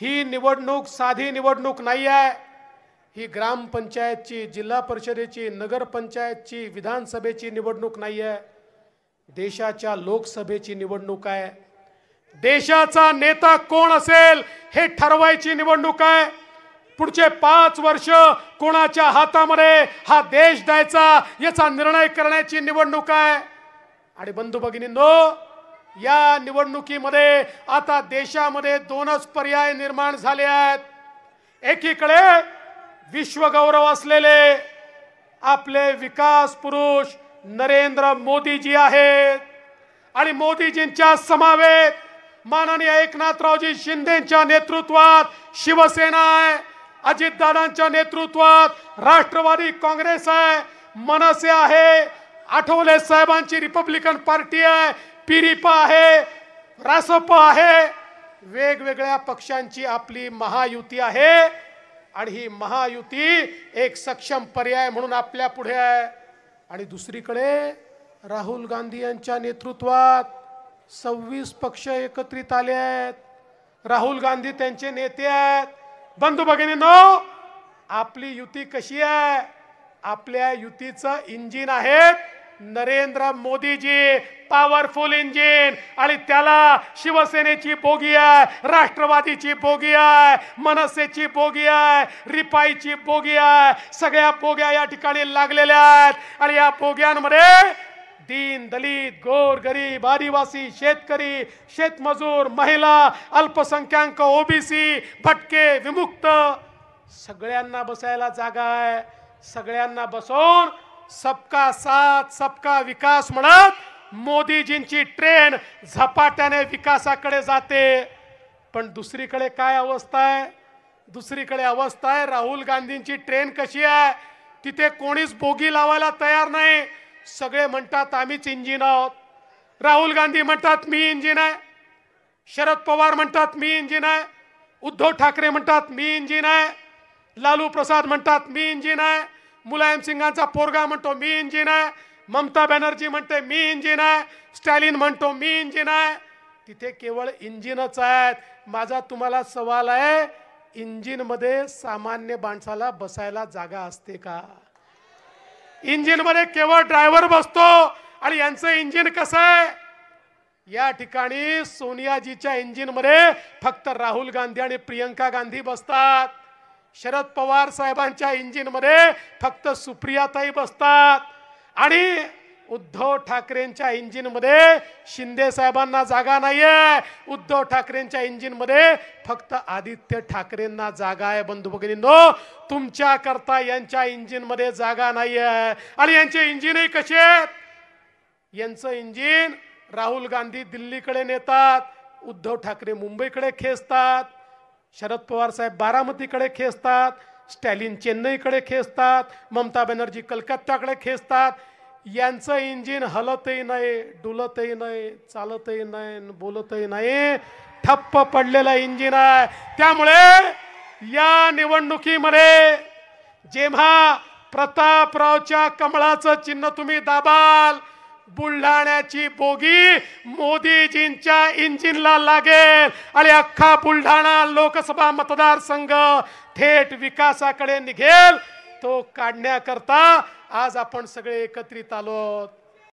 ही निवडणूक साधी निवडणूक नाही आहे। ही ग्रामपंचायतची, जिल्हा परिषदेची, नगरपंचायतची, विधानसभेची निवडणूक नाही आहे। देशाच्या लोकसभेची निवडणूक आहे। देशाचा नेता कोण असेल हे ठरवायची निवडणूक आहे। पुढचे 5 वर्ष कोणाच्या हातामध्ये हा देश द्यायचा याचा निर्णय करण्याची निवडणूक आहे। आणि बंधू भगिनींनो, या निवडणुकीमध्ये आता देशामध्ये 2च पर्याय निर्माण झाले आहेत। एकीकडे विश्वगौरव असलेले आपले विकास पुरुष नरेंद्र मोदीजी आहेत आणि मोदीजींच्या समवेत माननीय एकनाथरावजी शिंदेंच्या नेतृत्वात शिवसेना आहे, अजितदादांच्या नेतृत्वात राष्ट्रवादी काँग्रेस आहे, मनसे आहे, आठवले साहेबांची रिपब्लिकन पार्टी आहे, पिरिपा आहे, रासप आहे, वेगवेगळ्या पक्षांची आपली महायुती आहे। आणि ही महायुती एक सक्षम पर्याय म्हणून आपल्या पुढे आहे। आणि दुसरीकडे राहुल गांधी यांच्या नेतृत्वात 26 पक्ष एकत्रित आले आहेत। राहुल गांधी त्यांचे नेते आहेत। बंधू भगिनींनो, आपली युती कशी आहे? आपल्या युतीचं इंजिन आहेत नरेंद्र मोदीजी, पॉवरफुल इंजिन। आणि त्याला शिवसेनेची बोगी आहे, राष्ट्रवादीची बोगी आहे, मनसेची बोगी आहे, रिपाईची बोगी आहे। सगळ्या बोग्या या ठिकाणी लागलेल्या आहेत। आणि या बोग्यांमध्ये दीन दलित, गोर गरीब, आदिवासी, शेतकरी, शेतमजूर, महिला, अल्पसंख्याक, ओबीसी, भटके, विमुक्त सगळ्यांना बसायला जागा आहे। सगळ्यांना बसवून सबका साथ सबका विकास म्हणत मोदीजींची ट्रेन झपाट्याने विकासाकडे जाते। पण दुसरीकडे काय अवस्था आहे? दुसरीकडे अवस्था आहे राहुल गांधींची ट्रेन कशी आहे? तिथे कोणीच बोगी लावायला तयार नाही। सगळे म्हणतात आम्हीच इंजिन आहोत। राहुल गांधी म्हणतात मी इंजिन आहे, शरद पवार म्हणतात मी इंजिन आहे, उद्धव ठाकरे म्हणतात मी इंजिन आहे, लालू प्रसाद म्हणतात मी इंजिन आहे, मुलायम सिंगांचा पोरगा म्हणतो मी इंजिन आहे, ममता बॅनर्जी म्हणते मी इंजिन आहे, स्टॅलिन म्हणतो मी इंजिन आहे। तिथे केवळ इंजिनच आहेत। माझा तुम्हाला सवाल आहे, इंजिन मध्ये सामान्य माणसाला बसायला जागा असते का? इंजिन मध्ये केवळ ड्रायव्हर बसतो। आणि यांचं इंजिन कसं आहे? या ठिकाणी सोनियाजीच्या इंजिन मध्ये फक्त राहुल गांधी आणि प्रियंका गांधी बसतात। शरद पवार साहेबांच्या इंजिन मध्ये फक्त सुप्रियाताई बसतात। आणि उद्धव ठाकरेंच्या इंजिन मध्ये शिंदे साहेबांना जागा नाहीये। उद्धव ठाकरेंच्या इंजिन मध्ये फक्त आदित्य ठाकरेंना जागा आहे। बंधू भगिनींनो, तुमच्या करता यांच्या इंजिन मध्ये जागा नाहीये। आणि यांचे इंजिनही कसे आहेत? यांचं इंजिन राहुल गांधी दिल्लीकडे नेतात, उद्धव ठाकरे मुंबईकडे खेचतात, शरद पवार साहेब बारामतीकडे खेचतात, स्टॅलिन चेन्नईकडे खेचतात, ममता बॅनर्जी कलकत्त्याकडे खेचतात। यांचं इंजिन हलतही नाही, डुलतही नाही, चालतही नाही, बोलतही नाही, ठप्प पडलेलं इंजिन आहे। त्यामुळे या निवडणुकीमध्ये जेव्हा प्रतापरावच्या कमळाचं चिन्ह तुम्ही दाबाल, बुलढाण्याची बोगी मोदीजींच्या इंजिनला लागेल आणि अख्खा बुलढाणा लोकसभा मतदारसंघ थेट विकासाकडे निघेल। तो काढण्याकरता आज आपण सगळे एकत्रित आलो।